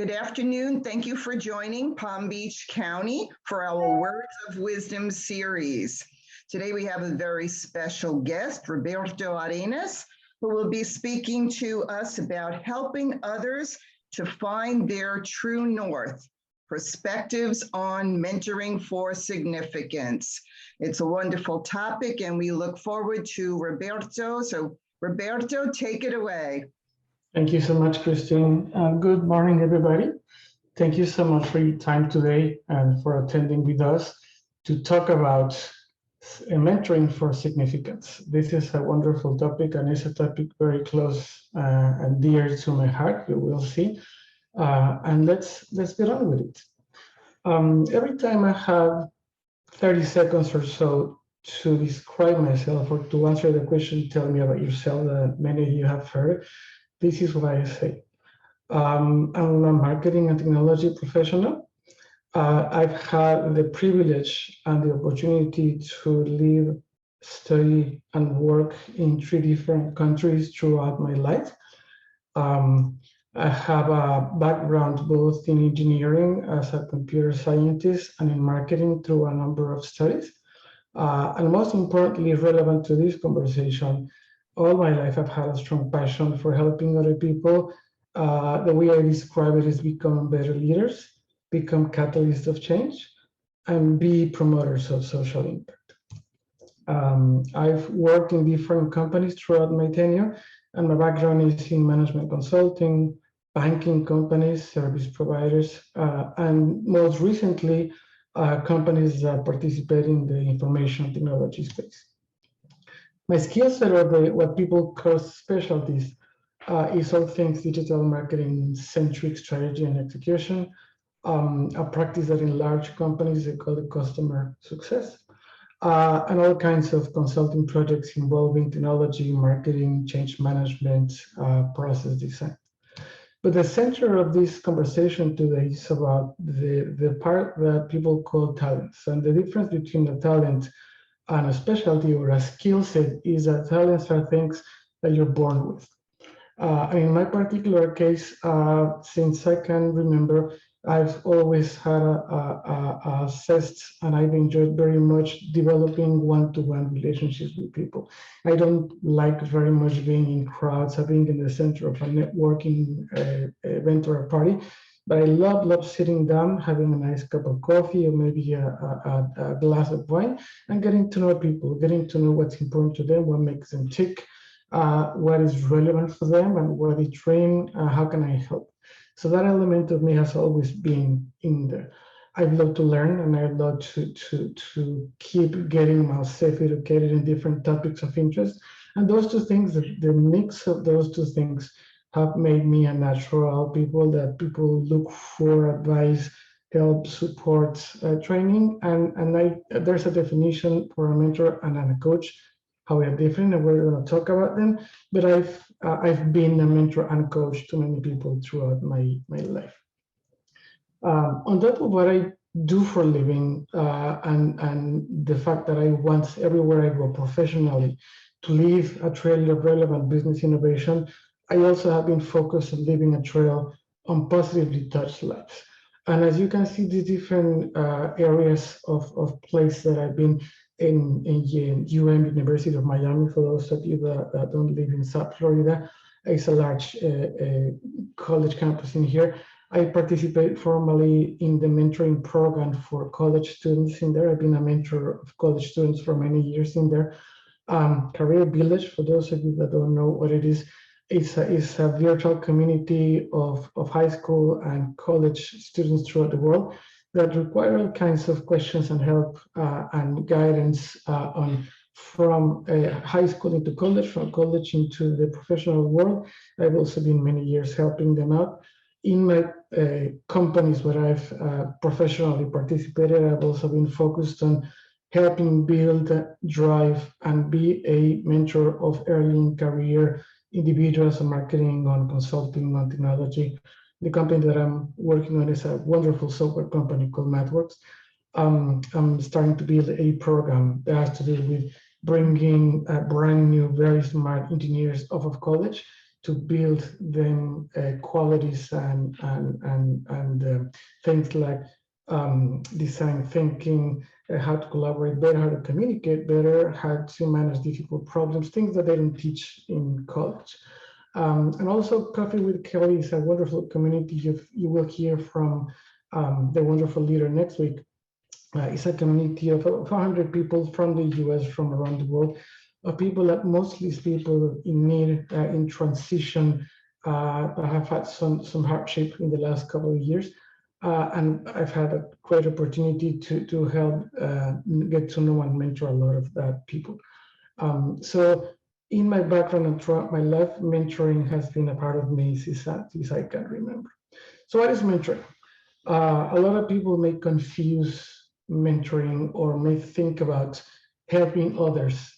Good afternoon. Thank you for joining Palm Beach County for our Words of Wisdom series. Today we have a very special guest, Roberto Arenas, who will be speaking to us about helping others to find their true north, perspectives on mentoring for significance. It's a wonderful topic and we look forward to Roberto. So Roberto, take it away. Thank you so much, Christine. Good morning, everybody. Thank you so much for your time today and for attending with us to talk about mentoring for significance. This is a wonderful topic and it's a topic very close and dear to my heart, you will see. And let's get on with it. Every time I have 30 seconds or so to describe myself or to answer the question, tell me about yourself that many of you have heard, this is what I say. I'm a marketing and technology professional. I've had the privilege and the opportunity to live, study, and work in 3 different countries throughout my life. I have a background both in engineering as a computer scientist and in marketing through a number of studies. And most importantly, relevant to this conversation, all my life I've had a strong passion for helping other people. The way I describe it is become better leaders, become catalysts of change, and be promoters of social impact. I've worked in different companies throughout my tenure, and my background is in management consulting, banking companies, service providers, and most recently, companies that participate in the information technology space. My skill set, or what people call specialties, is all things digital marketing centric strategy and execution, a practice that in large companies they call it customer success, and all kinds of consulting projects involving technology, marketing, change management, process design. But the center of this conversation today is about the part that people call talents, and the difference between the talent and a specialty or a skill set is that talents are things that you're born with. In my particular case, since I can remember, I've always had a zest and I've enjoyed very much developing one-to-one relationships with people. I don't like very much being in crowds or being in the center of a networking event or a party. But I love sitting down, having a nice cup of coffee or maybe a glass of wine and getting to know people, getting to know what's important to them, what makes them tick, what is relevant for them and what they train, how can I help? So that element of me has always been in there. I love to learn and I love to keep getting myself educated in different topics of interest. And those two things, the mix of those two things have made me a natural people that people look for advice, help, support, training. And there's a definition for a mentor and a coach, how we are different, and we're going to talk about them. But I've been a mentor and a coach to many people throughout my life. On top of what I do for a living and the fact that I want everywhere I go professionally to leave a trail of relevant business innovation, I also have been focused on leaving a trail on positively touched lives. And as you can see, the different areas of place that I've been in University of Miami, for those of you that don't live in South Florida, it's a large college campus in here. I participate formally in the mentoring program for college students in there. I've been a mentor of college students for many years in there. Career Village, for those of you that don't know what it is, it's a virtual community of high school and college students throughout the world that require all kinds of questions and help and guidance from high school into college, from college into the professional world. I've also been many years helping them out. In my companies where I've professionally participated, I've also been focused on helping build, drive, and be a mentor of early in career individuals on marketing, on consulting, on technology. The company that I'm working on is a wonderful software company called MathWorks. I'm starting to build a program that has to do with bringing brand new, very smart engineers off of college to build them qualities and things like design thinking, how to collaborate better, how to communicate better, how to manage difficult problems, things that they don't teach in college. And also Coffee with Kelly is a wonderful community. You will hear from the wonderful leader next week. It's a community of 400 people from the US, from around the world, of people that mostly is people in need, in transition, that have had some hardship in the last couple of years. And I've had a great opportunity to help get to know and mentor a lot of that people. So in my background and throughout my life, mentoring has been a part of me since I can remember. So what is mentoring? A lot of people may confuse mentoring or may think about helping others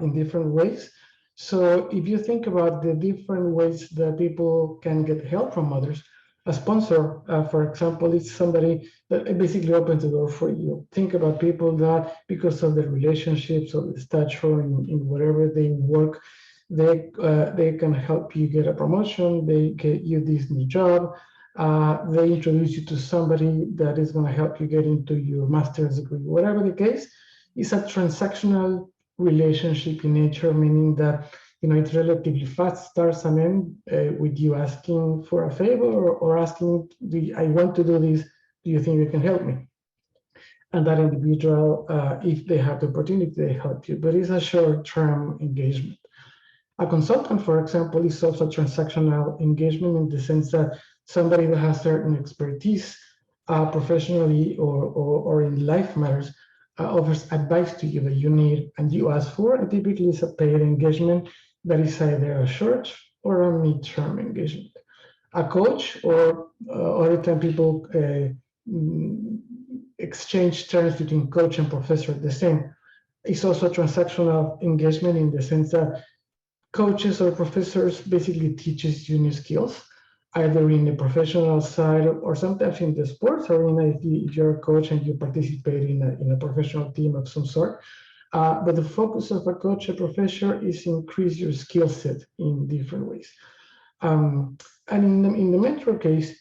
in different ways. So if you think about the different ways that people can get help from others, a sponsor, for example, is somebody that basically opens the door for you. Think about people that, because of their relationships or the stature in whatever they work, they can help you get a promotion, they get you this new job, they introduce you to somebody that is going to help you get into your master's degree. Whatever the case, it's a transactional relationship in nature, meaning that it's relatively fast, starts and ends with you asking for a favor or asking, I want to do this, do you think you can help me? And that individual, if they have the opportunity, they help you, but it's a short-term engagement. A consultant, for example, is also a transactional engagement in the sense that somebody that has certain expertise professionally or in life matters offers advice to you that you need and you ask for, and typically it's a paid engagement that is either a short or a mid-term engagement. A coach, or other time people exchange terms between coach and professor the same. It's also a transactional engagement in the sense that coaches or professors basically teaches you new skills, either in the professional side or sometimes in the sports arena if you're a coach and you participate in a professional team of some sort. But the focus of a coach or professor is increase your skill set in different ways. And in the mentor case,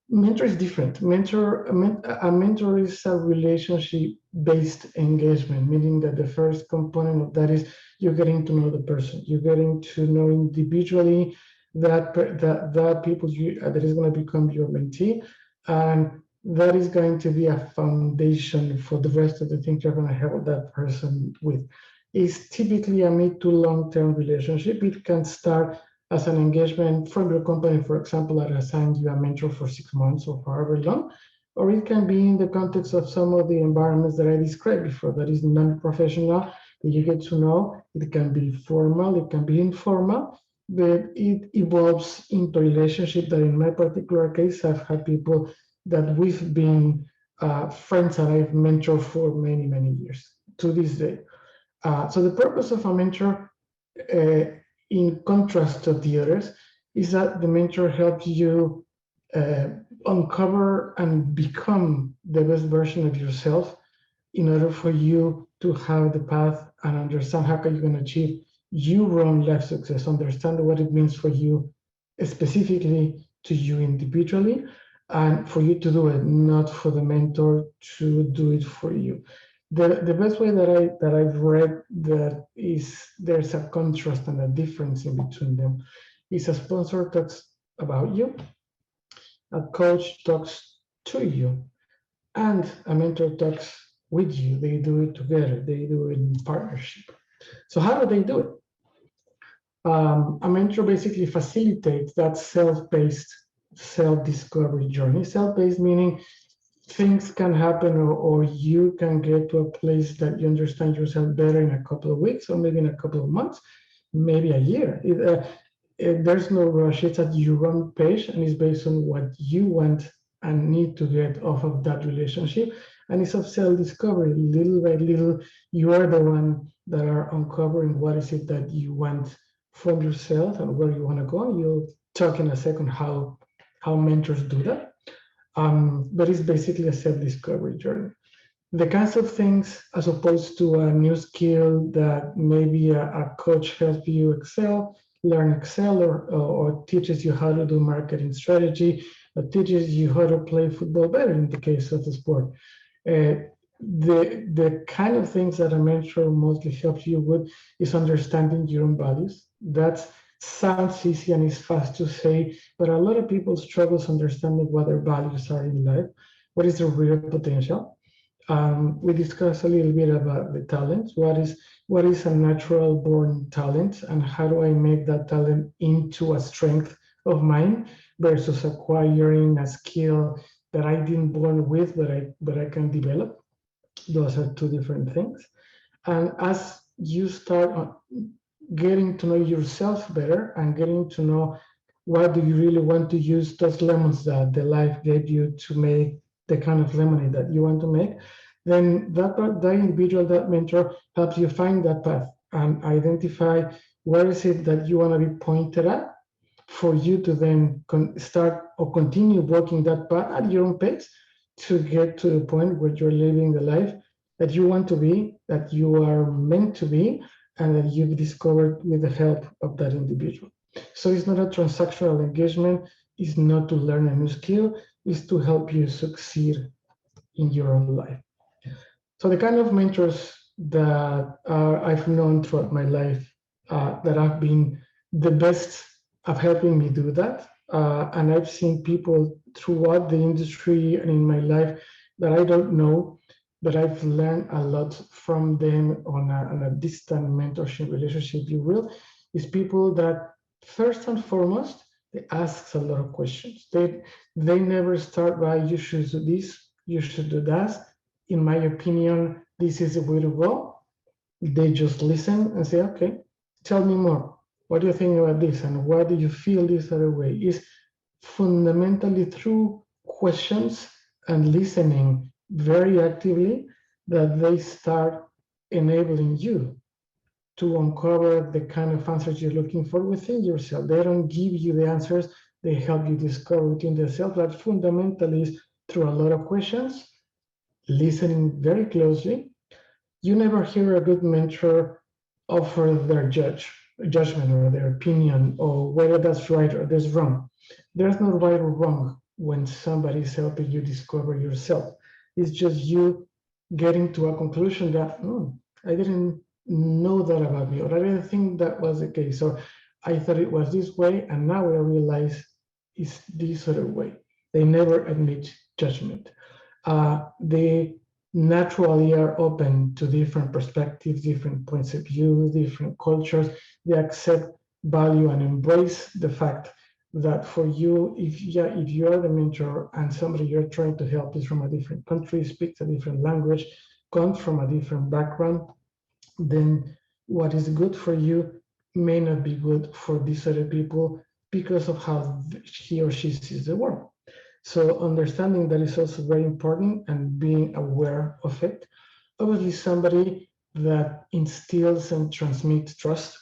mentor is different. A mentor is a relationship-based engagement, meaning that the first component of that is you're getting to know the person. You're getting to know individually that people that is going to become your mentee, and that is going to be a foundation for the rest of the things you're going to help that person with. It's typically a mid to long-term relationship. It can start as an engagement from your company, for example, that assigned you a mentor for 6 months or however long, or it can be in the context of some of the environments that I described before, that is non-professional, that you get to know. It can be formal, it can be informal, but it evolves into a relationship that in my particular case, I've had people that we've been friends and I've mentored for many, many years to this day. So the purpose of a mentor, in contrast to the others, is that the mentor helps you uncover and become the best version of yourself in order for you to have the path and understand how you're going to achieve your own life success, understand what it means for you specifically to you individually, and for you to do it, not for the mentor to do it for you. The best way that I've read that is there's a contrast and a difference in between them is a sponsor talks about you, a coach talks to you, and a mentor talks with you. They do it together. They do it in partnership. So how do they do it? A mentor basically facilitates that self-paced self-discovery journey. Self-paced meaning things can happen or you can get to a place that you understand yourself better in a couple of weeks or maybe in a couple of months, maybe a year. There's no rush. It's at your own pace and it's based on what you want and need to get off of that relationship. And it's of self-discovery. Little by little, you are the one that are uncovering what is it that you want from yourself and where you want to go. You'll talk in a second how mentors do that. But it's basically a self-discovery journey. The kinds of things, as opposed to a new skill that maybe a coach helps you excel, learn Excel or teaches you how to do marketing strategy, or teaches you how to play football better in the case of the sport. The kind of things that a mentor mostly helps you with is understanding your own values. That sounds easy and is fast to say, but a lot of people struggle understanding what their values are in life. What is their real potential? We discussed a little bit about the talents. What is a natural born talent, and how do I make that talent into a strength of mine versus acquiring a skill that I didn't born with, but I can develop? Those are two different things. And as you start getting to know yourself better and getting to know what do you really want to use those lemons that the life gave you to make the kind of lemonade that you want to make, then that individual, that mentor, helps you find that path and identify where is it that you want to be pointed at for you to then start or continue walking that path at your own pace to get to the point where you're living the life that you want to be, that you are meant to be, and that you've discovered with the help of that individual. So it's not a transactional engagement, it's not to learn a new skill, it's to help you succeed in your own life. So the kind of mentors that I've known throughout my life that have been the best at helping me do that, and I've seen people throughout the industry and in my life that I don't know, but I've learned a lot from them on a distant mentorship relationship, if you will, is people that first and foremost, they ask a lot of questions. They never start by, you should do this, you should do that. In my opinion, this is the way to go. They just listen and say, okay, tell me more. What do you think about this? And why do you feel this other way? Is fundamentally through questions and listening very actively that they start enabling you to uncover the kind of answers you're looking for within yourself. They don't give you the answers, they help you discover within yourself. That fundamentally is through a lot of questions, listening very closely. You never hear a good mentor offer their judgment or their opinion or whether that's right or that's wrong. There's no right or wrong when somebody's helping you discover yourself. It's just you getting to a conclusion that, I didn't know that about me, or I didn't think that was the case, or I thought it was this way, and now I realize it's this other way. They never admit judgment. They naturally are open to different perspectives, different points of view, different cultures. They accept, value, and embrace the fact that for you, if you are the mentor and somebody you're trying to help is from a different country, speaks a different language, comes from a different background, then what is good for you may not be good for these other people because of how he or she sees the world. So understanding that is also very important and being aware of it. Obviously, somebody that instills and transmits trust,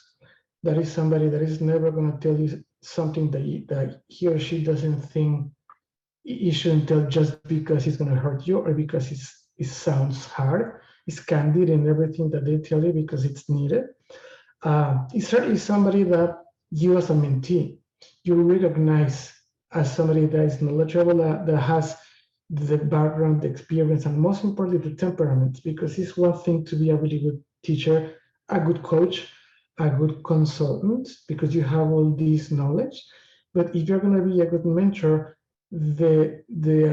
that is somebody that is never going to tell you something that he or she doesn't think you shouldn't tell just because it's going to hurt you or because it sounds hard. It's candid in everything that they tell you because it's needed. It's certainly somebody that you as a mentee, you recognize as somebody that is knowledgeable, that has the background, the experience, and most importantly, the temperament, because it's one thing to be a really good teacher, a good coach, a good consultant, because you have all this knowledge. But if you're going to be a good mentor, the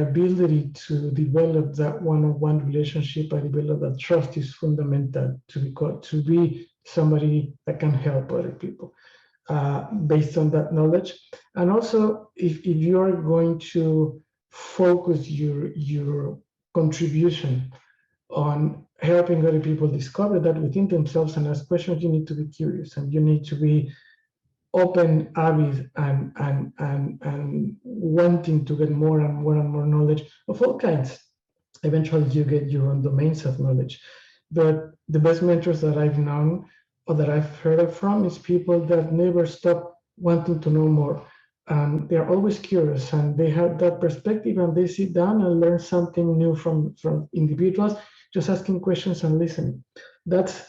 ability to develop that one-on-one relationship and develop that trust is fundamental to be somebody that can help other people based on that knowledge. And also, if you are going to focus your contribution on helping other people discover that within themselves and ask questions, you need to be curious and you need to be open, avid, and wanting to get more and more and more knowledge of all kinds. Eventually, you get your own domains of knowledge. But the best mentors that I've known or that I've heard from is people that never stop wanting to know more. They're always curious and they have that perspective and they sit down and learn something new from individuals, just asking questions and listening. That's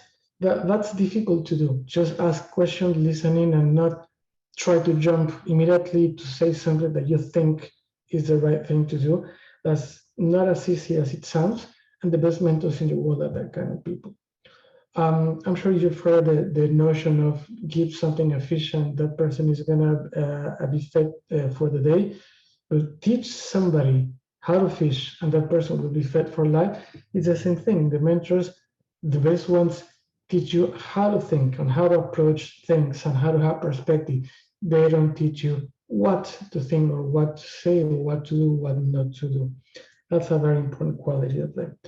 difficult to do. Just ask questions, listening, and not try to jump immediately to say something that you think is the right thing to do. That's not as easy as it sounds. And the best mentors in the world are that kind of people. I'm sure you've heard the notion of give something efficient, that person is gonna be fed for the day. But teach somebody how to fish and that person will be fed for life. It's the same thing. The mentors, the best ones, teach you how to think and how to approach things and how to have perspective. They don't teach you what to think or what to say or what to do, what not to do. That's a very important quality of them.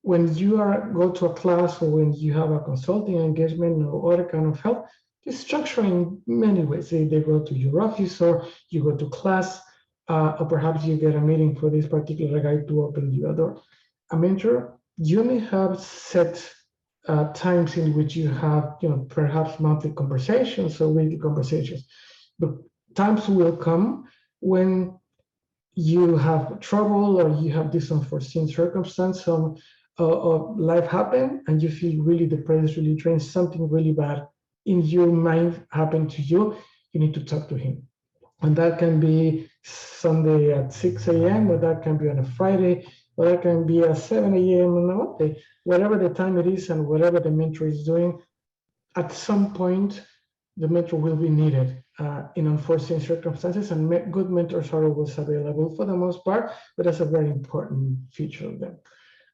When you go to a class or when you have a consulting engagement or other kind of help, it's structured in many ways. They go to your office or you go to class, or perhaps you get a meeting for this particular guy to open you a door. A mentor, you may have set times in which you have, perhaps monthly conversations or weekly conversations, but times will come when you have trouble or you have this unforeseen circumstance, some life happen and you feel really depressed, really drained, something really bad in your mind happened to you, you need to talk to him. And that can be Sunday at 6 a.m., or that can be on a Friday, or that can be at 7 a.m. on a Monday. Whatever the time it is and whatever the mentor is doing, at some point, the mentor will be needed in unforeseen circumstances, and good mentors are always available for the most part, but that's a very important feature of them.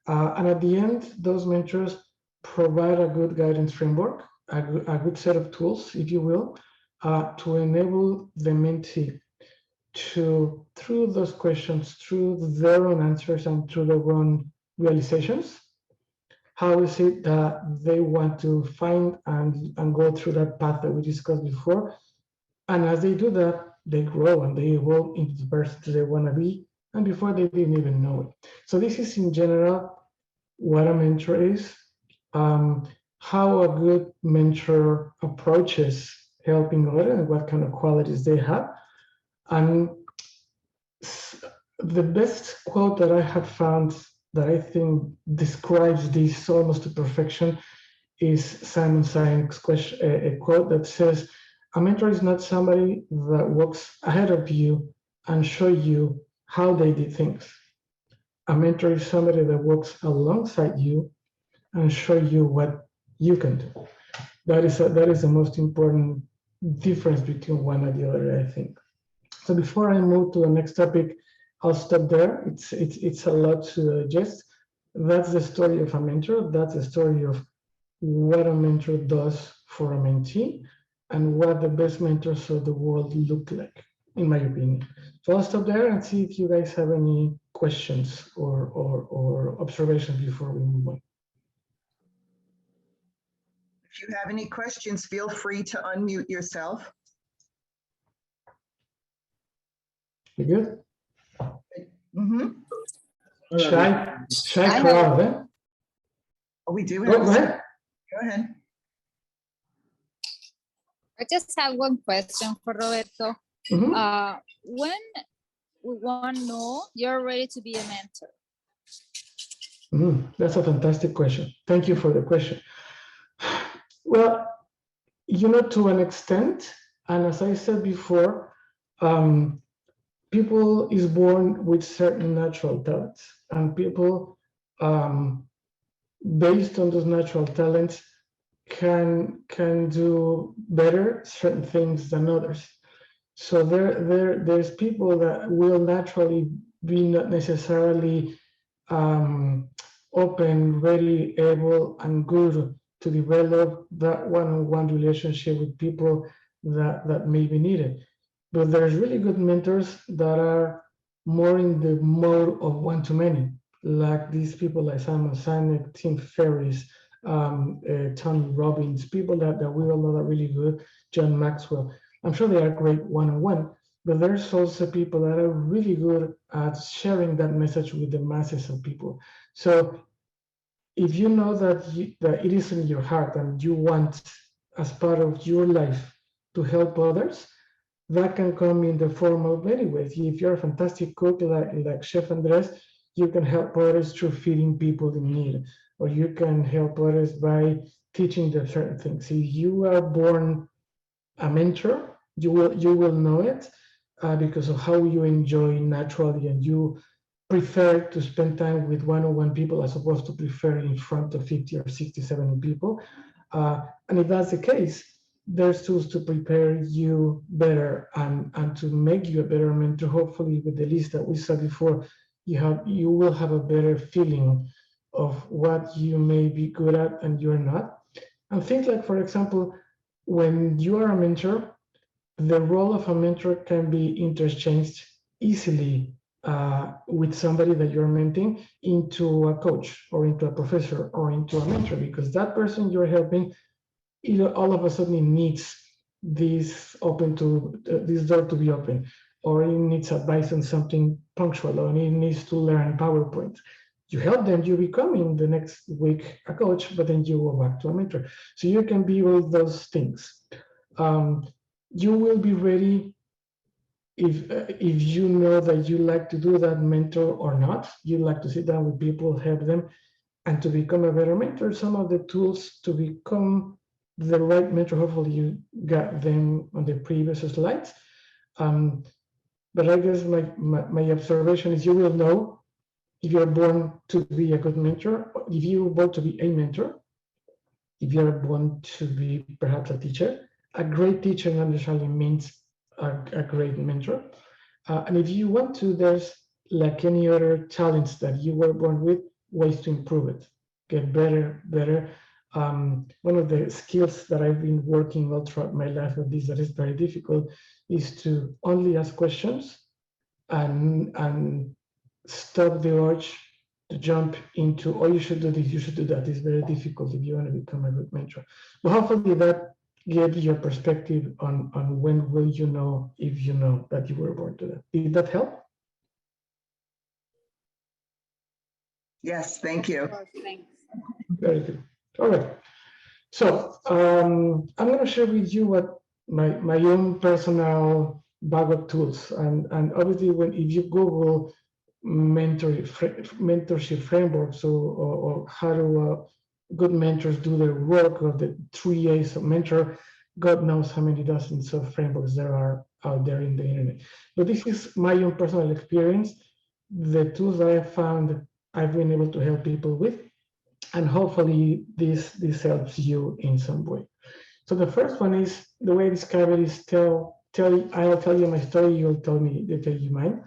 And at the end, those mentors provide a good guidance framework, a good set of tools, if you will, to enable the mentee to, through those questions, through their own answers and through their own realizations, how is it that they want to find and go through that path that we discussed before. And as they do that, they grow and they evolve into the person they want to be, and before they didn't even know it. So this is in general what a mentor is, how a good mentor approaches helping others and what kind of qualities they have. And the best quote that I have found that I think describes this almost to perfection is Simon Sinek's a quote that says, a mentor is not somebody that walks ahead of you and show you how they did things. A mentor is somebody that walks alongside you and show you what you can do. That is the most important difference between one and the other, I think. So before I move to the next topic, I'll stop there. It's a lot to digest. That's the story of a mentor. That's the story of what a mentor does for a mentee and what the best mentors of the world look like, in my opinion. So I'll stop there and see if you guys have any questions or observations before we move on. If you have any questions, feel free to unmute yourself. You good? Mm-hmm. Shy crowd, eh? Oh, we do Go have. ahead. Go ahead. I just have one question for Roberto. Mm-hmm. When we want to know you're ready to be a mentor? That's a fantastic question. Thank you for the question. Well, to an extent, and as I said before, people is born with certain natural talents, and people, based on those natural talents, can do better certain things than others. So there's people that will naturally be not necessarily open, ready, able, and good to develop that one-on-one relationship with people that may be needed. But there's really good mentors that are more in the mode of one-to-many, like these people like Simon Sinek, Tim Ferriss, Tony Robbins, people that we all know are really good, John Maxwell. I'm sure they are great one-on-one, but there's also people that are really good at sharing that message with the masses of people. So if you know that it is in your heart and you want, as part of your life, to help others, that can come in the form of many ways. If you're a fantastic cook like Chef Andres, you can help others through feeding people in need, or you can help others by teaching them certain things. If you are born a mentor, you will know it because of how you enjoy naturally, and you prefer to spend time with one-on-one people as opposed to prefer in front of 50 or 60, 70 people. And if that's the case, there's tools to prepare you better and to make you a better mentor. Hopefully, with the list that we saw before, you will have a better feeling of what you may be good at and you're not. And things like, for example, when you are a mentor, the role of a mentor can be interchanged easily with somebody that you're mentoring into a coach or into a professor or into a mentor, because that person you're helping, all of a sudden needs this door to be open, or he needs advice on something punctual, or he needs to learn PowerPoint. You help them, you become in the next week a coach, but then you go back to a mentor. So you can be all those things. You will be ready if you know that you like to do that mentor or not. You like to sit down with people, help them, and to become a better mentor. Some of the tools to become the right mentor, hopefully you got them on the previous slides. But I guess my observation is you will know if you're born to be a good mentor, if you're born to be a mentor, if you're born to be perhaps a teacher. A great teacher not necessarily means a great mentor. And if you want to, there's like any other talents that you were born with, ways to improve it, get better. One of the skills that I've been working all throughout my life with this that is very difficult is to only ask questions and stop the urge to jump into, oh, you should do this, you should do that. It's very difficult if you want to become a good mentor. But hopefully that gives you a perspective on when will you know, if you know that you were born to that. Did that help? Yes, thank you. Thanks. Very good. All right. So I'm going to share with you what my own personal bag of tools, and obviously if you Google mentorship frameworks or how do good mentors do their work, or the 3 A's of mentor, God knows how many dozens of frameworks there are out there in the internet. But this is my own personal experience, the tools that I found I've been able to help people with, and hopefully this helps you in some way. So the first one is, the way I describe it is I'll tell you my story, you'll tell you mine.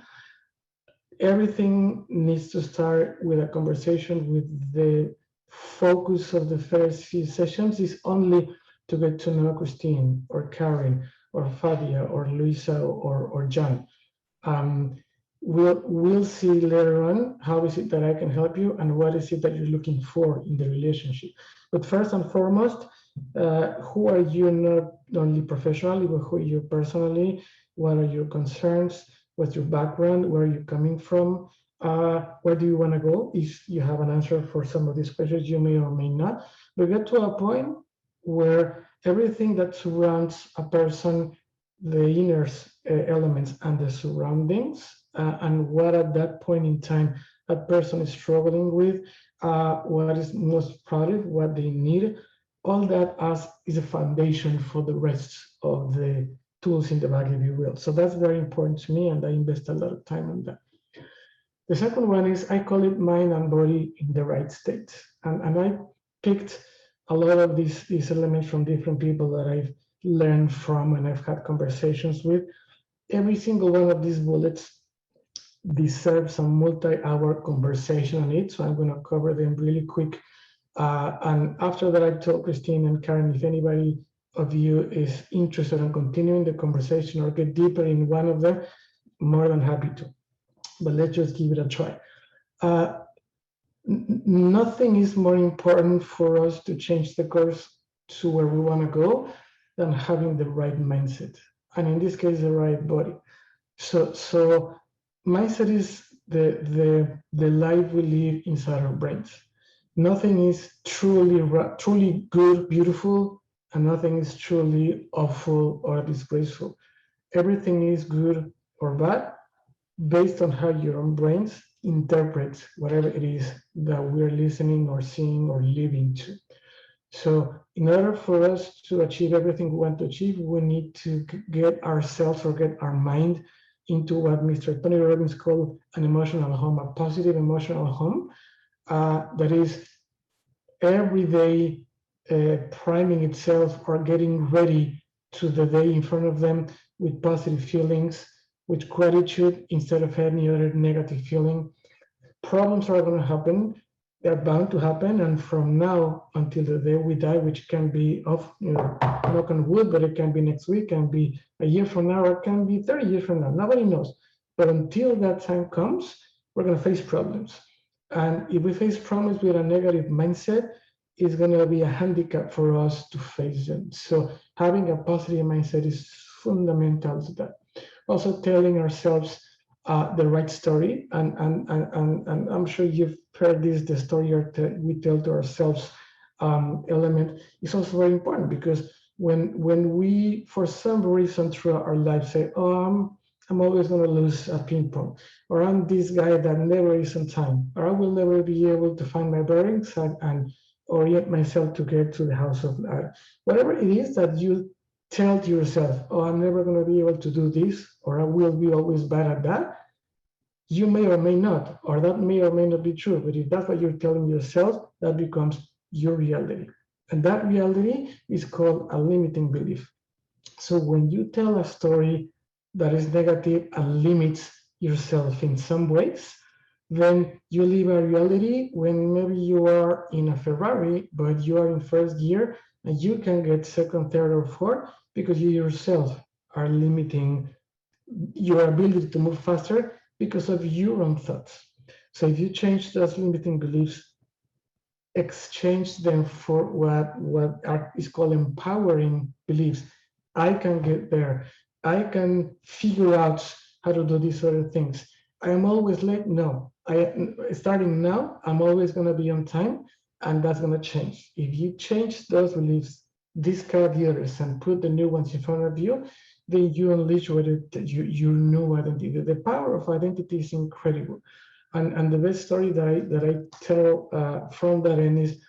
Everything needs to start with a conversation, with the focus of the first few sessions is only to get to know Christine or Karen or Fadia or Luisa or John. We'll see later on how is it that I can help you and what is it that you're looking for in the relationship. But first and foremost, who are you, not only professionally, but who are you personally? What are your concerns? What's your background? Where are you coming from? Where do you want to go? If you have an answer for some of these questions, you may or may not. But get to a point where everything that surrounds a person, the inner elements and the surroundings, and what at that point in time that person is struggling with, what is most proud of, what they need, all that is a foundation for the rest of the tools in the bag, if you will. So that's very important to me, and I invest a lot of time on that. The second one is, I call it mind and body in the right state. And I picked a lot of these elements from different people that I've learned from and I've had conversations with. Every single one of these bullets deserves a multi-hour conversation on it, so I'm going to cover them really quick. And after that, I told Christine and Karen, if anybody of you is interested in continuing the conversation or get deeper in one of them, more than happy to. But let's just give it a try. Nothing is more important for us to change the course to where we want to go than having the right mindset, and in this case, the right body. So mindset is the life we live inside our brains. Nothing is truly good, beautiful, and nothing is truly awful or disgraceful. Everything is good or bad based on how your own brains interpret whatever it is that we're listening or seeing or living to. So in order for us to achieve everything we want to achieve, we need to get ourselves or get our mind into what Mr. Tony Robbins called an emotional home, a positive emotional home. That is every day priming itself or getting ready to the day in front of them with positive feelings, with gratitude instead of any other negative feeling. Problems are going to happen. They're bound to happen. And from now until the day we die, which can be off, knock on wood, but it can be next week, can be a year from now, or it can be 30 years from now. Nobody knows. But until that time comes, we're going to face problems. And if we face problems with a negative mindset, it's going to be a handicap for us to face them. So having a positive mindset is fundamental to that. Also telling ourselves the right story, and I'm sure you've heard this, the story we tell to ourselves element is also very important, because when we, for some reason throughout our life, say, oh, I'm always going to lose a ping pong, or I'm this guy that never is on time, or I will never be able to find my bearings and orient myself to get to the house of whatever it is that you tell to yourself, oh, I'm never going to be able to do this, or I will be always bad at that. You may or may not, or that may or may not be true. But if that's what you're telling yourself, that becomes your reality. And that reality is called a limiting belief. So when you tell a story that is negative and limits yourself in some ways, then you live a reality when maybe you are in a Ferrari, but you are in first gear and you can get second, third, or fourth because you yourself are limiting your ability to move faster because of your own thoughts. So if you change those limiting beliefs, exchange them for what is called empowering beliefs. I can get there. I can figure out how to do these other things. I am always late. No, starting now, I'm always going to be on time, and that's going to change. If you change those beliefs, discard the others, and put the new ones in front of you, then you unleash your new identity. The power of identity is incredible. And the best story that I tell from that end is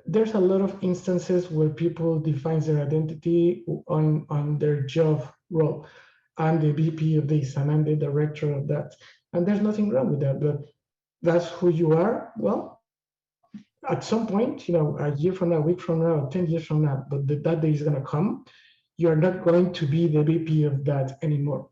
there's a lot of instances where people define their identity on their job role. I'm the VP of this and I'm the director of that. And there's nothing wrong with that, but that's who you are. Well, at some point, a year from now, a week from now, 10 years from now, but that day is going to come. You're not going to be the VP of that anymore.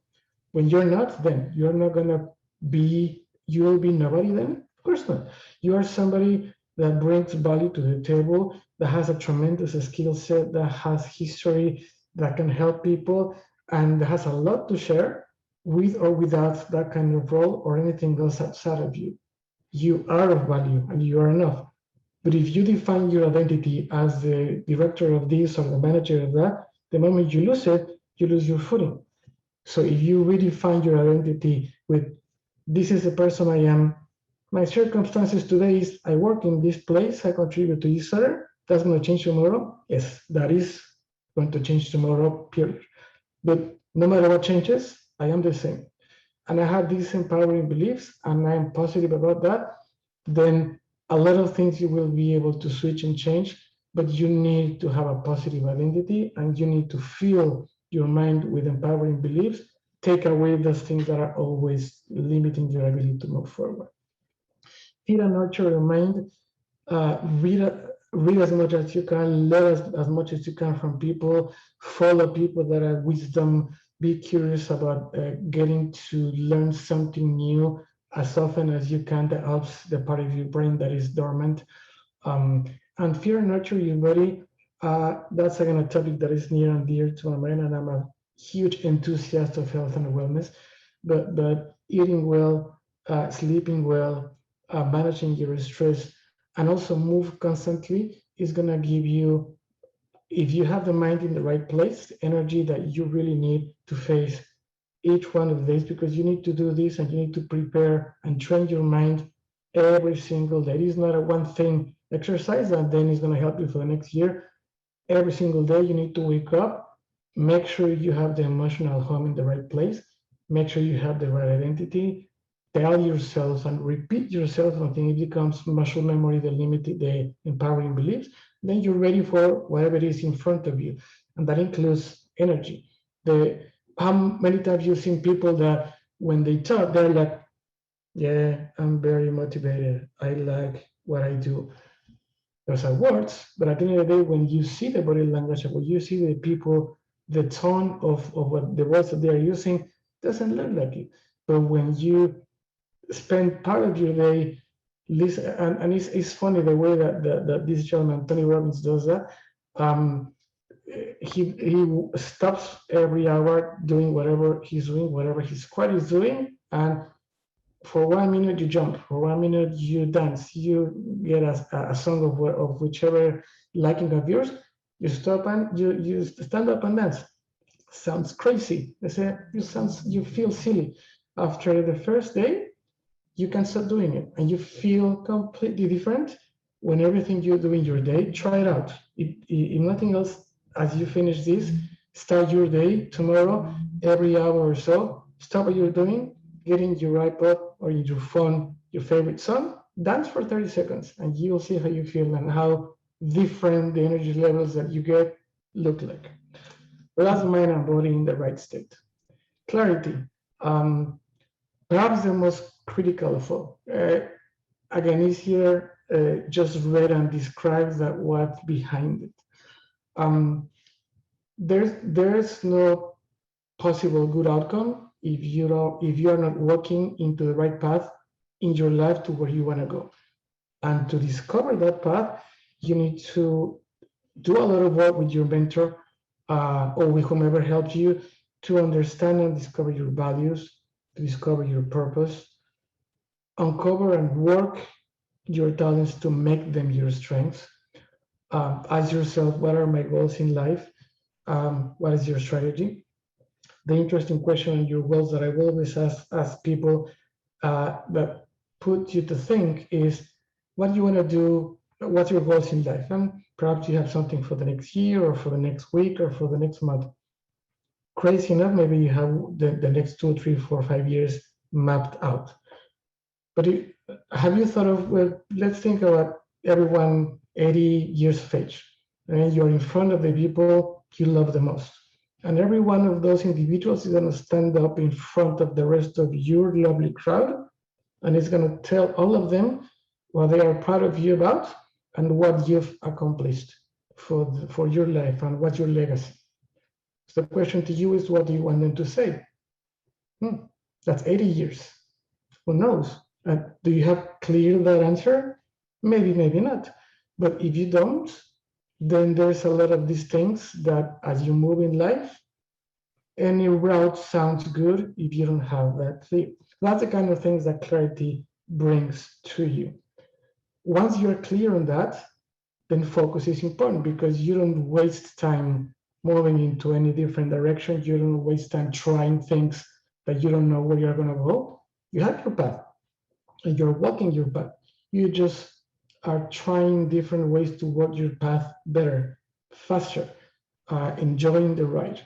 When you're not, then you're not going to be, you will be nobody then? Of course not. You are somebody that brings value to the table, that has a tremendous skill set, that has history, that can help people, and that has a lot to share with or without that kind of role or anything else outside of you. You are of value and you are enough. But if you define your identity as the director of this or the manager of that, the moment you lose it, you lose your footing. So if you redefine your identity with, this is the person I am, my circumstances today is I work in this place, I contribute to this other, that's going to change tomorrow? Yes, that is going to change tomorrow, period. But no matter what changes, I am the same. And I have these empowering beliefs and I am positive about that, then a lot of things you will be able to switch and change, but you need to have a positive identity and you need to fill your mind with empowering beliefs, take away those things that are always limiting your ability to move forward. Feed and nurture your mind, read as much as you can, learn as much as you can from people, follow people that are wisdom, be curious about getting to learn something new as often as you can that helps the part of your brain that is dormant. And fear and nurture your body. That's again a topic that is near and dear to my mind, and I'm a huge enthusiast of health and wellness. But eating well, sleeping well, managing your stress, and also move constantly is gonna give you, if you have the mind in the right place, the energy that you really need to face each one of these, because you need to do this and you need to prepare and train your mind every single day. It is not a one thing exercise and then it's going to help you for the next year. Every single day you need to wake up, make sure you have the emotional home in the right place, make sure you have the right identity, tell yourself and repeat yourself until it becomes muscle memory, the empowering beliefs, then you're ready for whatever it is in front of you. And that includes energy. How many times you've seen people that when they talk, they're like, yeah, I'm very motivated. I like what I do. Those are words, but at the end of the day, when you see the body language, when you see the people, the tone of what the words that they are using doesn't look like it. But when you spend part of your day listen, and it's funny the way that this gentleman, Tony Robbins, does that. He stops every hour doing whatever he's doing, whatever his squad is doing, and for 1 minute you jump, for 1 minute you dance, you get a song of whichever liking of yours, you stop and you stand up and dance. Sounds crazy. They say you feel silly. After the first day, you can start doing it and you feel completely different when everything you do in your day. Try it out. If nothing else, as you finish this, start your day tomorrow, every hour or so, stop what you're doing, get in your iPod or in your phone, your favorite song, dance for 30 seconds, and you'll see how you feel and how different the energy levels that you get look like. But that's mind and body in the right state. Clarity. Perhaps the most critical of all. Again, is here just read and describes that what's behind it. There's no possible good outcome if you are not walking into the right path in your life to where you want to go. And to discover that path, you need to do a lot of work with your mentor or with whomever helps you to understand and discover your values, to discover your purpose, uncover and work your talents to make them your strengths. Ask yourself, what are my goals in life? What is your strategy? The interesting question on your goals that I will always ask people that put you to think is, what do you want to do? What's your goals in life? And perhaps you have something for the next year or for the next week or for the next month. Crazy enough, maybe you have the next 2, 3, 4, 5 years mapped out. But have you thought of, well, let's think about everyone 80 years of age, and you're in front of the people you love the most. And every one of those individuals is going to stand up in front of the rest of your lovely crowd, and it's going to tell all of them what they are proud of you about and what you've accomplished for your life and what's your legacy. So the question to you is, what do you want them to say? That's 80 years. Who knows? Do you have clear that answer? Maybe, maybe not. But if you don't, then there's a lot of these things that as you move in life, any route sounds good if you don't have that clear. That's the kind of things that clarity brings to you. Once you're clear on that, then focus is important, because you don't waste time moving into any different direction. You don't waste time trying things that you don't know where you're going to go. You have your path and you're walking your path. You just are trying different ways to walk your path better, faster, enjoying the ride.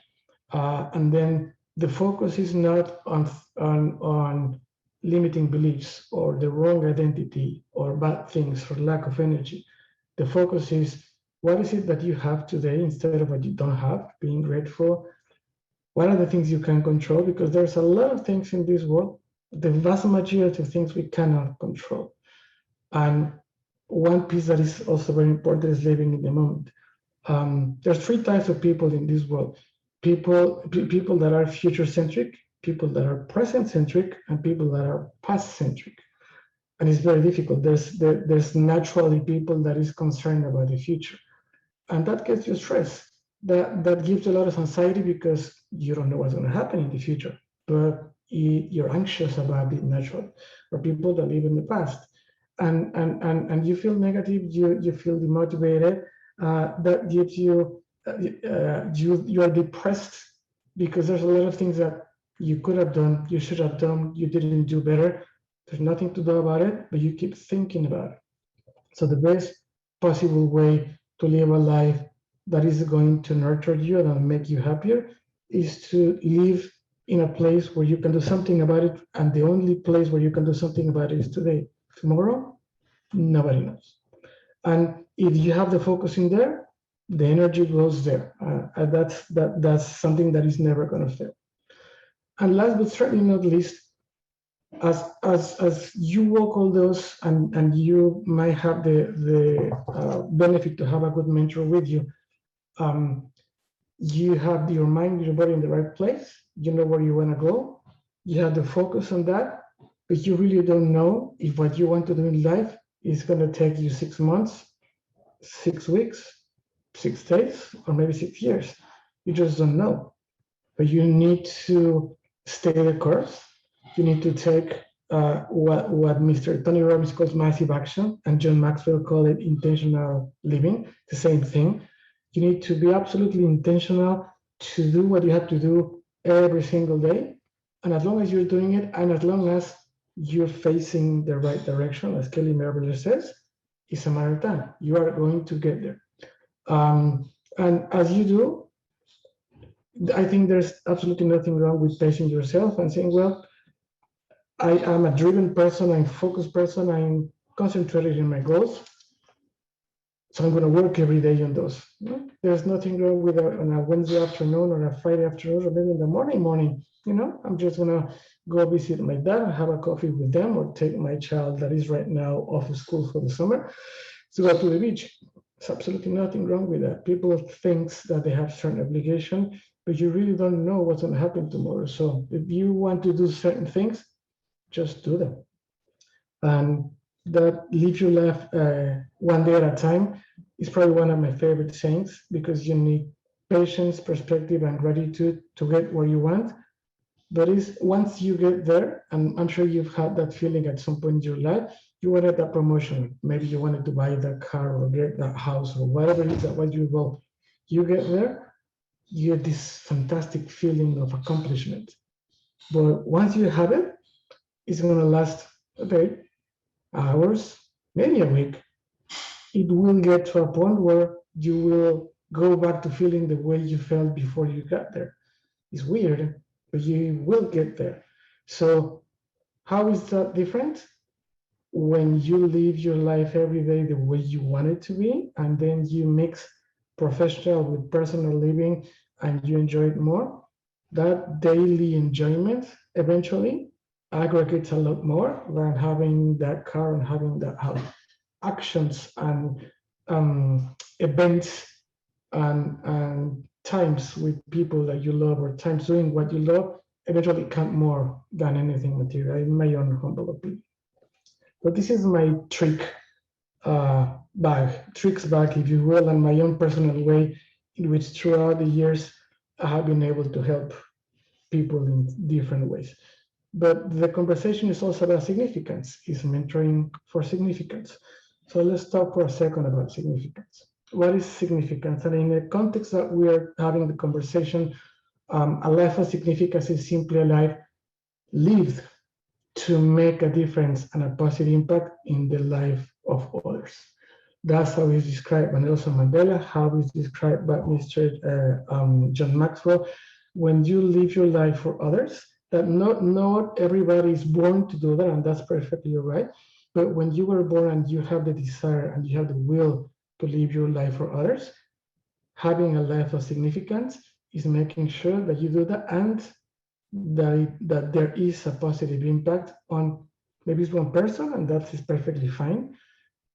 And then the focus is not on limiting beliefs or the wrong identity or bad things or lack of energy. The focus is, what is it that you have today instead of what you don't have, being grateful. What are the things you can control? Because there's a lot of things in this world, the vast majority of things we cannot control. And one piece that is also very important is living in the moment. There's 3 types of people in this world. People that are future-centric, people that are present-centric, and people that are past-centric. And it's very difficult. There's naturally people that is concerned about the future. And that gets you stressed. That gives a lot of anxiety because you don't know what's going to happen in the future. But you're anxious about it naturally. Or people that live in the past. And you feel negative, you feel demotivated. That gives you, you are depressed because there's a lot of things that you could have done, you should have done, you didn't do better. There's nothing to do about it, but you keep thinking about it. So the best possible way to live a life that is going to nurture you and make you happier is to live in a place where you can do something about it, and the only place where you can do something about it is today. Tomorrow, nobody knows. And if you have the focus in there, the energy goes there. And that's something that is never going to fail. And last but certainly not least, as you walk all those, and you might have the benefit to have a good mentor with you, you have your mind, your body in the right place. You know where you want to go. You have the focus on that, but you really don't know if what you want to do in life is going to take you 6 months, 6 weeks, 6 days, or maybe 6 years. You just don't know. But you need to stay the course. You need to take what Mr. Tony Robbins calls massive action, and John Maxwell called it intentional living, the same thing. You need to be absolutely intentional to do what you have to do every single day. And as long as you're doing it, and as long as you're facing the right direction, as Kelly Merrill says, it's a matter of time. You are going to get there. And as you do, I think there's absolutely nothing wrong with pacing yourself and saying, well, I am a driven person, I'm a focused person, I'm concentrated in my goals. So I'm going to work every day on those. There's nothing wrong with on a Wednesday afternoon or a Friday afternoon or maybe in the morning. I'm just going to go visit my dad and have a coffee with them, or take my child that is right now off of school for the summer to go to the beach. There's absolutely nothing wrong with that. People think that they have certain obligation, but you really don't know what's going to happen tomorrow. So if you want to do certain things, just do them. And that live your life one day at a time is probably one of my favorite sayings, because you need patience, perspective, and gratitude to get where you want. But once you get there, and I'm sure you've had that feeling at some point in your life, you wanted that promotion. Maybe you wanted to buy that car or get that house or whatever it is that what you go. You get there, you get this fantastic feeling of accomplishment. But once you have it, it's going to last a day, hours, maybe a week. It will get to a point where you will go back to feeling the way you felt before you got there. It's weird, but you will get there. So how is that different? When you live your life every day the way you want it to be, and then you mix professional with personal living and you enjoy it more, that daily enjoyment eventually aggregates a lot more than having that car and having that house. Actions and events and times with people that you love, or times doing what you love, eventually count more than anything material, in my own humble opinion. But this is my tricks bag, if you will, and my own personal way in which throughout the years I have been able to help people in different ways. But the conversation is also about significance, is mentoring for significance. So let's talk for a second about significance. What is significance? And in the context that we are having the conversation, a life of significance is simply a life lived to make a difference and a positive impact in the life of others. That's how it's described by Nelson Mandela, how it's described by Mr. John Maxwell. When you live your life for others, that not everybody is born to do that, and that's perfectly all right. But when you were born and you have the desire and you have the will to live your life for others, having a life of significance is making sure that you do that, and that there is a positive impact on, maybe it's one person, and that is perfectly fine.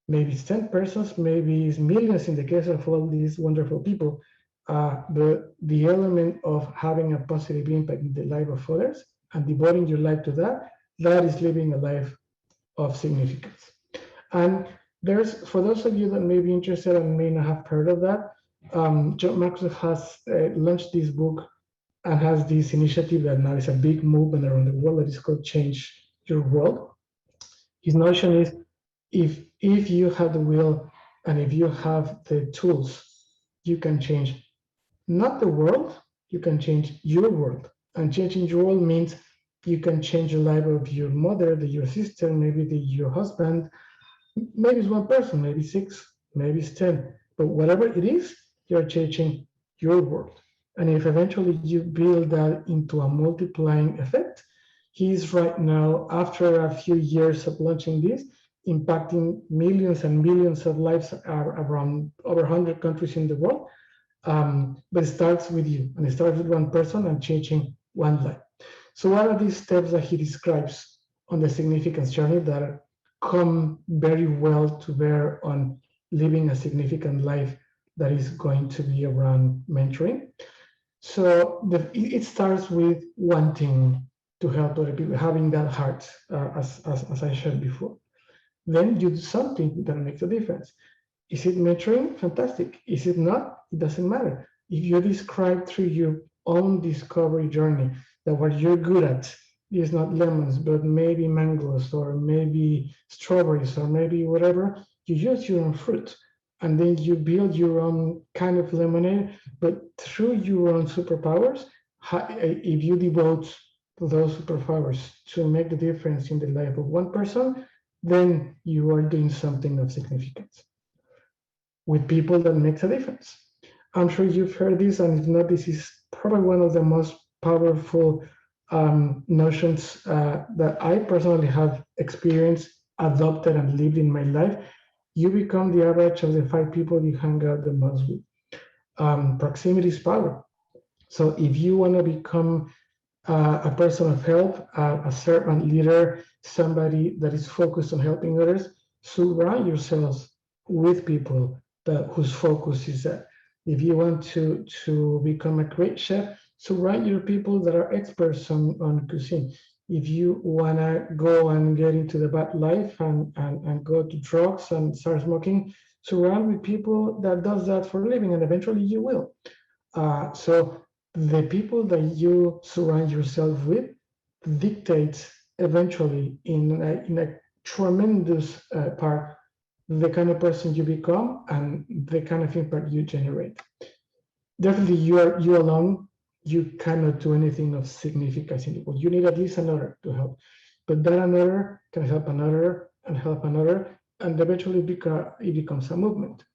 Maybe it's 10 persons, maybe it's millions in the case of all these wonderful people. But the element of having a positive impact in the life of others and devoting your life to that, that is living a life of significance. And for those of you that may be interested and may not have heard of that, John Maxwell has launched this book and has this initiative that now is a big movement around the world that is called Change Your World. His notion is, if you have the will and if you have the tools, you can change not the world, you can change your world. And changing your world means you can change the life of your mother, your sister, maybe your husband. Maybe it's one person, maybe 6, maybe it's 10. But whatever it is, you're changing your world. And if eventually you build that into a multiplying effect, he's right now, after a few years of launching this, impacting millions and millions of lives around over 100 countries in the world. But it starts with you, and it starts with one person and changing one life. So what are these steps that he describes on the significance journey that come very well to bear on living a significant life that is going to be around mentoring? So it starts with wanting to help other people, having that heart, as I shared before. Then you do something that makes a difference. Is it mentoring? Fantastic. Is it not? It doesn't matter. If you describe through your own discovery journey that what you're good at is not lemons, but maybe mangoes or maybe strawberries or maybe whatever, you use your own fruit. And then you build your own kind of lemonade, but through your own superpowers, if you devote those superpowers to make the difference in the life of one person, then you are doing something of significance with people that makes a difference. I'm sure you've heard this, and if not, this is probably one of the most powerful notions that I personally have experienced, adopted, and lived in my life. You become the average of the 5 people you hang out the most with. Proximity is power. So if you want to become a person of help, a servant leader, somebody that is focused on helping others, surround yourselves with people whose focus is that. If you want to become a great chef, surround your people that are experts on cuisine. If you want to go and get into the bad life and go to drugs and start smoking, surround with people that does that for a living, and eventually you will. So the people that you surround yourself with dictates eventually in a tremendous part the kind of person you become and the kind of impact you generate. Definitely you alone, you cannot do anything of significance in the world. You need at least another to help. But that another can help another and help another, and eventually it becomes a movement.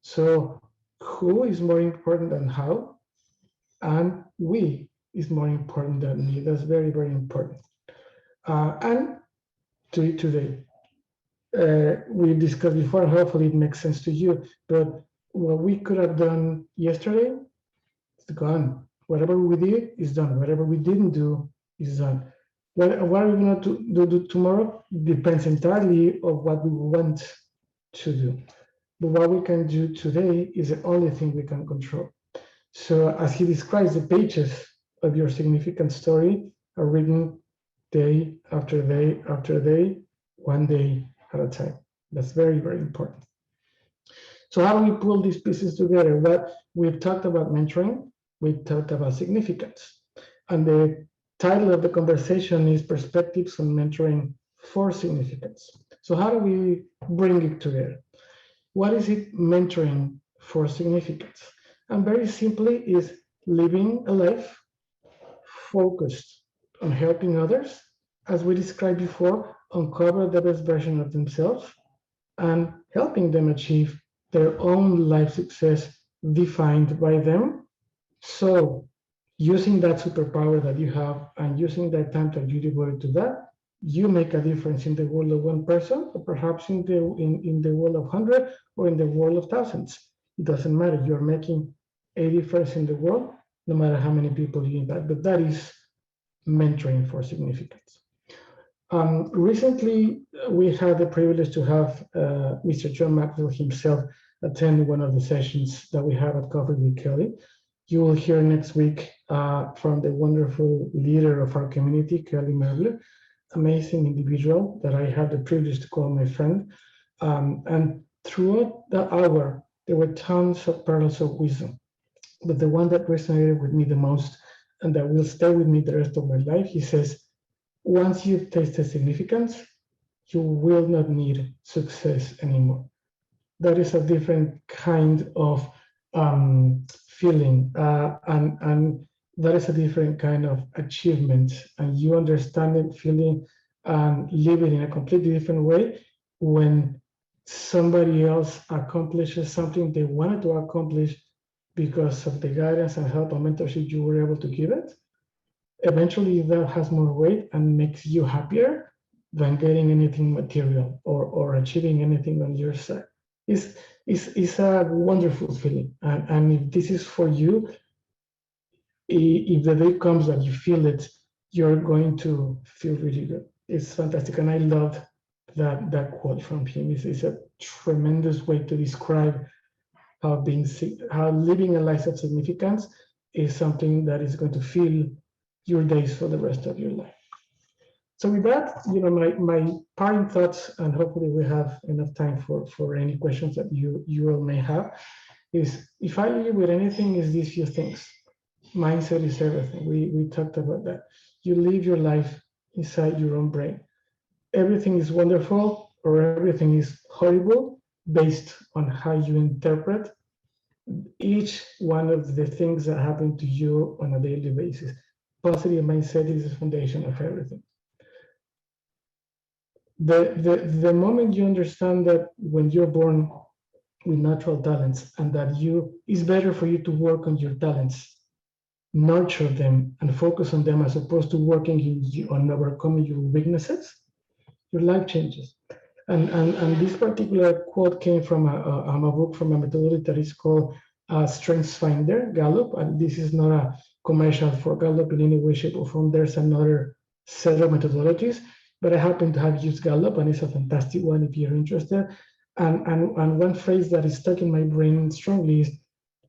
So who is more important than how? And we is more important than me. That's very, very important. And today, we discussed before, hopefully it makes sense to you, but what we could have done yesterday, it's gone. Whatever we did is done. Whatever we didn't do is done. What are we going to do tomorrow depends entirely on what we want to do. But what we can do today is the only thing we can control. So as he describes, the pages of your significant story are written day after day after day, one day at a time. That's very, very important. So how do we pull these pieces together? Well, we've talked about mentoring, we talked about significance. And the title of the conversation is Perspectives on Mentoring for Significance. So how do we bring it together? What is it mentoring for significance? And very simply is living a life focused on helping others, as we described before, uncover the best version of themselves and helping them achieve their own life success defined by them. So using that superpower that you have and using that time that you devoted to that, you make a difference in the world of one person, or perhaps in the world of 100 or in the world of thousands. It doesn't matter. You're making a difference in the world, no matter how many people you impact. But that is mentoring for significance. Recently, we had the privilege to have Mr. John Maxwell himself attend one of the sessions that we have at Coffee with Kelly. You will hear next week from the wonderful leader of our community, Kelly Merle, amazing individual that I had the privilege to call my friend. And throughout the hour, there were tons of pearls of wisdom. But the one that resonated with me the most and that will stay with me the rest of my life, he says, once you've tasted significance, you will not need success anymore. That is a different kind of feeling, and that is a different kind of achievement. And you understand it, feeling, and live it in a completely different way when somebody else accomplishes something they wanted to accomplish because of the guidance and help and mentorship you were able to give it, eventually that has more weight and makes you happier than getting anything material or achieving anything on your side. It's a wonderful feeling. And if this is for you, if the day comes that you feel it, you're going to feel really good. It's fantastic. And I love that quote from him. It's a tremendous way to describe how living a life of significance is something that is going to fill your days for the rest of your life. So with that, my parting thoughts, and hopefully we have enough time for any questions that you all may have, is if I leave with anything, is these few things. Mindset is everything. We talked about that. You live your life inside your own brain. Everything is wonderful or everything is horrible based on how you interpret each one of the things that happen to you on a daily basis. Positive mindset is the foundation of everything. The moment you understand that when you're born with natural talents and that it's better for you to work on your talents, nurture them and focus on them as opposed to working on overcoming your weaknesses, your life changes. And this particular quote came from a book from a methodology that is called Strengths Finder, Gallup. And this is not a commercial for Gallup in any way, shape, or form. There's another set of methodologies, but I happen to have used Gallup, and it's a fantastic one if you're interested. And one phrase that is stuck in my brain strongly is,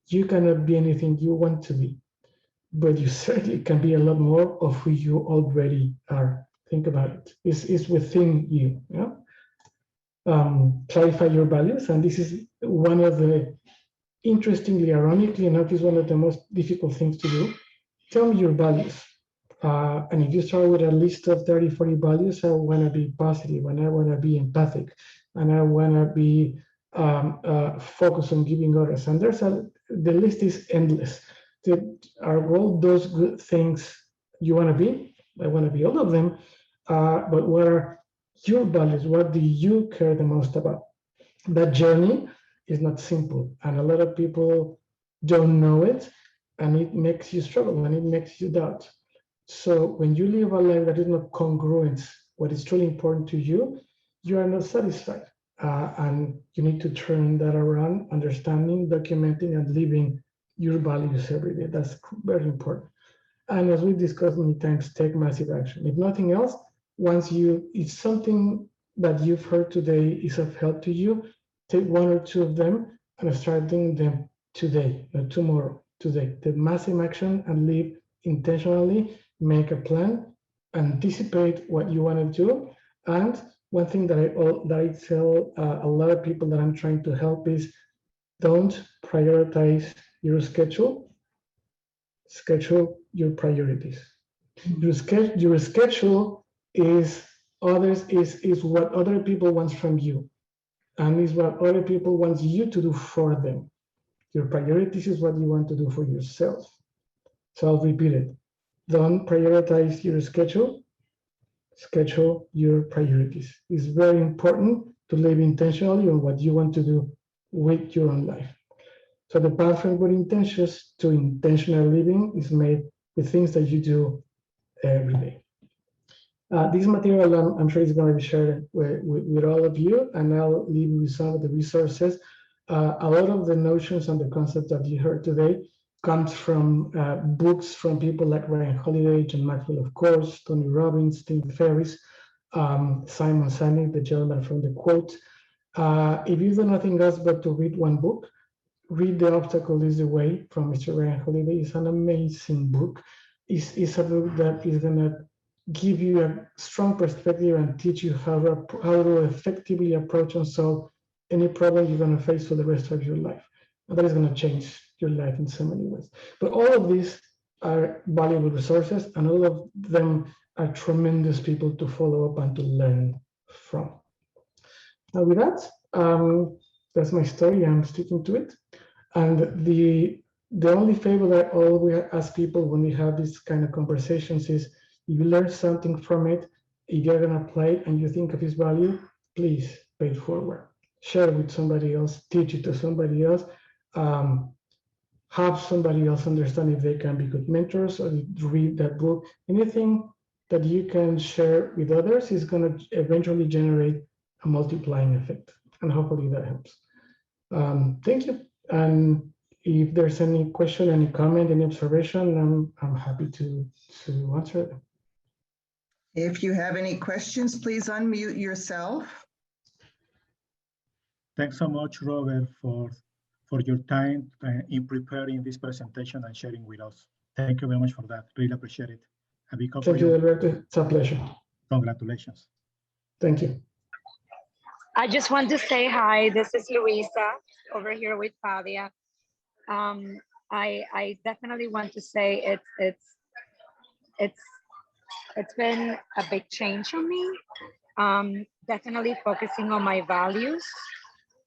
you cannot be anything you want to be, but you certainly can be a lot more of who you already are. Think about it. It's within you. Clarify your values, and this is one of the, interestingly, ironically enough, is one of the most difficult things to do. Tell me your values. And if you start with a list of 30, 40 values, I want to be positive, and I want to be empathic, and I want to be focused on giving others. And the list is endless. Are all those good things you want to be? I want to be all of them. But what are your values? What do you care the most about? That journey is not simple, and a lot of people don't know it, and it makes you struggle and it makes you doubt. So when you live a life that is not congruent, what is truly important to you, you are not satisfied. And you need to turn that around, understanding, documenting, and living your values every day. That's very important. And as we discussed many times, take massive action. If nothing else, if something that you've heard today is of help to you, take one or two of them and start doing them today, not tomorrow, today. Take massive action and live intentionally. Make a plan, anticipate what you want to do. And one thing that I tell a lot of people that I'm trying to help is, don't prioritize your schedule. Schedule your priorities. Your schedule is what other people want from you, and is what other people want you to do for them. Your priorities is what you want to do for yourself. So I'll repeat it. Don't prioritize your schedule. Schedule your priorities. It's very important to live intentionally on what you want to do with your own life. So the path from good intentions to intentional living is made with things that you do every day. This material, I'm sure, is going to be shared with all of you, and I'll leave you with some of the resources. A lot of the notions and the concepts that you heard today comes from books from people like Ryan Holiday, John Maxwell, of course, Tony Robbins, Tim Ferriss, Simon Sinek, the gentleman from the quote. If you do nothing else but to read one book, read The Obstacle is the Way from Mr. Ryan Holiday. It's an amazing book. It's a book that is going to give you a strong perspective and teach you how to effectively approach and solve any problem you're going to face for the rest of your life. And that is going to change your life in so many ways. But all of these are valuable resources, and all of them are tremendous people to follow up and to learn from. Now with that, that's my story. I'm sticking to it. And the only favor that I always ask people when we have these kind of conversations is, if you learn something from it, if you're going to apply it and you think of its value, please pay it forward. Share it with somebody else, teach it to somebody else. help somebody else understand if they can be good mentors or read that book. Anything that you can share with others is going to eventually generate a multiplying effect. And hopefully that helps. Thank you. And if there's any question, any comment, any observation, I'm happy to answer them. If you have any questions, please unmute yourself. Thanks so much, Robert, for your time in preparing this presentation and sharing with us. Thank you very much for that. Really appreciate it. Thank you, Roberto. It's a pleasure. Congratulations. Thank you. I just want to say hi. This is Luisa over here with Fabia. I definitely want to say it's been a big change on me. Definitely focusing on my values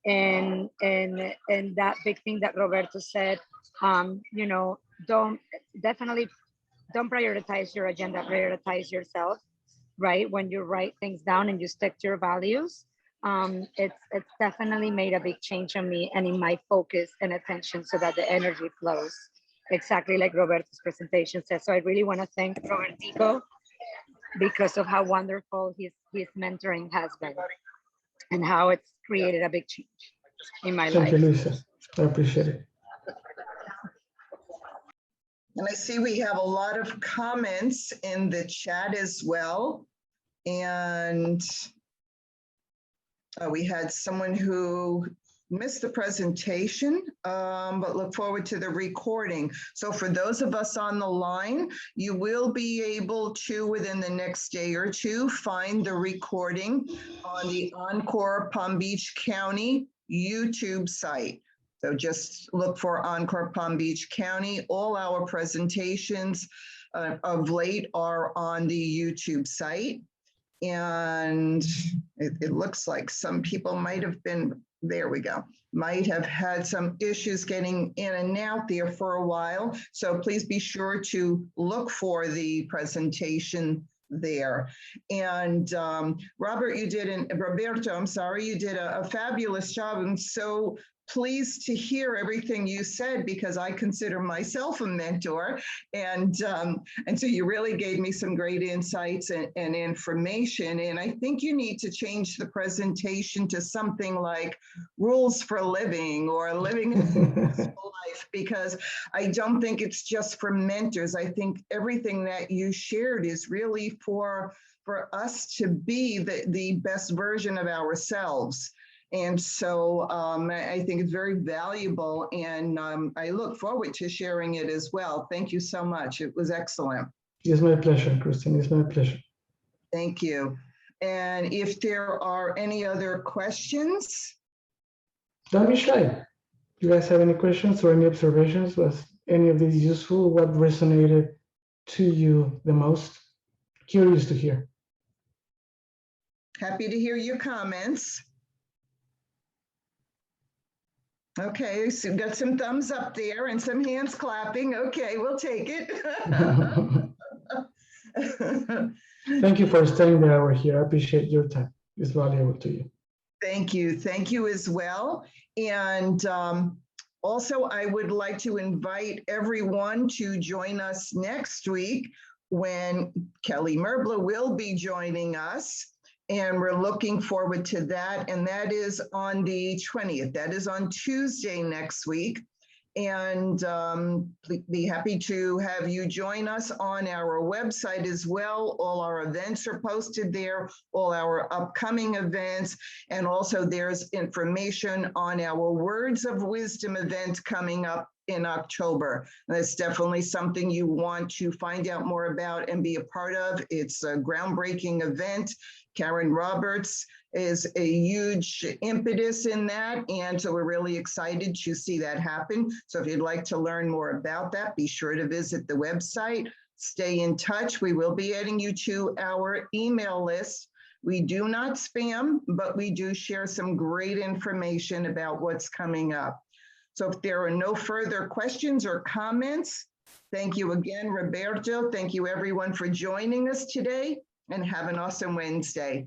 and that big thing that Roberto said. You know, don't prioritize your agenda, prioritize yourself, right? When you write things down and you stick to your values, it's definitely made a big change on me and in my focus and attention so that the energy flows exactly like Roberto's presentation says. So I really want to thank Robertico because of how wonderful his mentoring has been and how it's created a big change in my life. Thank you, Luisa. I appreciate it. And I see we have a lot of comments in the chat as well. And we had someone who missed the presentation, but look forward to the recording. So for those of us on the line, you will be able to, within the next day or two, find the recording on the Encore Palm Beach County YouTube site. So just look for Encore Palm Beach County. All our presentations of late are on the YouTube site. And it looks like some people might have been, there we go, might have had some issues getting in and out there for a while. So please be sure to look for the presentation there. And Roberto, you did a fabulous job. I'm so pleased to hear everything you said because I consider myself a mentor. And so you really gave me some great insights and information. And I think you need to change the presentation to something like rules for living or living a successful life, because I don't think it's just for mentors. I think everything that you shared is really for us to be the best version of ourselves. And so I think it's very valuable, and I look forward to sharing it as well. Thank you so much. It was excellent. It's my pleasure, Christine. It's my pleasure. Thank you. And if there are any other questions? Don't be shy. You guys have any questions or any observations? Was any of these useful? What resonated to you the most? Curious to hear. Happy to hear your comments. Okay, so got some thumbs up there and some hands clapping. Okay, we'll take it. Thank you for staying the hour here. I appreciate your time. It's valuable to you. Thank you. Thank you as well. And also, I would like to invite everyone to join us next week when Kelly Merbla will be joining us. And we're looking forward to that. And that is on the 20th. That is on Tuesday next week. And be happy to have you join us on our website as well. All our events are posted there, all our upcoming events. And also there's information on our Words of Wisdom event coming up in October. That's definitely something you want to find out more about and be a part of. It's a groundbreaking event. Karen Roberts is a huge impetus in that. And so we're really excited to see that happen. So if you'd like to learn more about that, be sure to visit the website. Stay in touch. We will be adding you to our email list. We do not spam, but we do share some great information about what's coming up. So if there are no further questions or comments, thank you again, Roberto. Thank you everyone for joining us today, and have an awesome Wednesday.